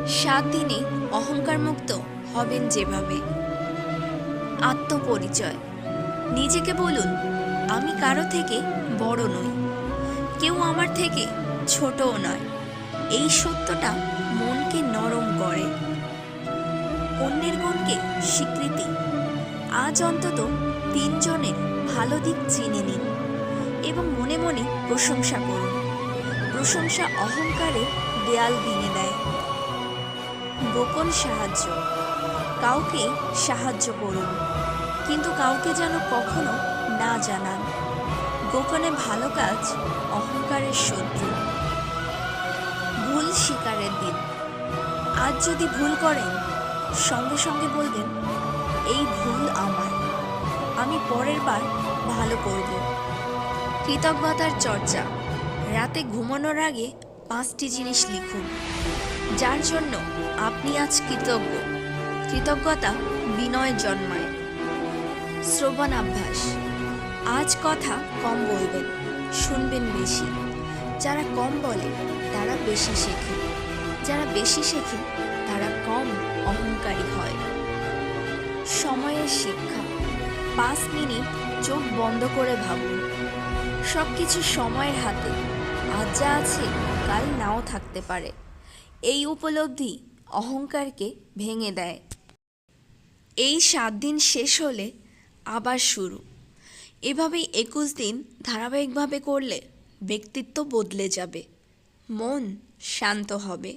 7 দিনে অহংকার মুক্ত হবেন যেভাবে। আত্মপরিচয়। নিজেকে বলুন, আমি কারো থেকে বড় নই, কেউ আমার থেকে ছোটও নয়। এই সত্যটা মনকে নরম করে। অন্যের গুণকে স্বীকৃতি। আজ অন্তত 3 জনের ভালো দিক চিনে নিন এবং মনে মনে প্রশংসা করুন। প্রশংসা অহংকারের দেয়াল ভেঙে দেয়। গোপন সাহায্য। কাউকে সাহায্য করুন, কিন্তু কাউকে যেন কখনো না জানান। গোপনে ভালো কাজ অহংকারের শত্রু। ভুল স্বীকারের দিন। আজ যদি ভুল করেন, সঙ্গে সঙ্গে বলবেন, এই ভুল আমার, আমি পরের বার ভালো করব। কৃতজ্ঞতার চর্চা। রাতে ঘুমানোর আগে 5টি জিনিস লিখুন যার জন্য আপনি আজ কৃতজ্ঞ। কৃতজ্ঞতা বিনয় জন্মায়। শ্রবণাভ্যাস। আজ কথা কম বলবেন, শুনবেন বেশি। যারা কম বলে তারা বেশি শেখে, যারা বেশি শেখে তারা কম অহংকারী হয়। সময়ের শিক্ষা। 5 মিনিট চোখ বন্ধ করে ভাবুন। সব কিছু সময়ের হাতে। আজ যা আছে কাল নাও থাকতে পারে। এই উপলব্ধি অহংকারকে ভেঙে দেয়। এই 7 দিন শেষ হলে আবার শুরু। এভাবেই 21 দিন ধারাবাহিকভাবে করলে ব্যক্তিত্ব বদলে যাবে, মন শান্ত হবে।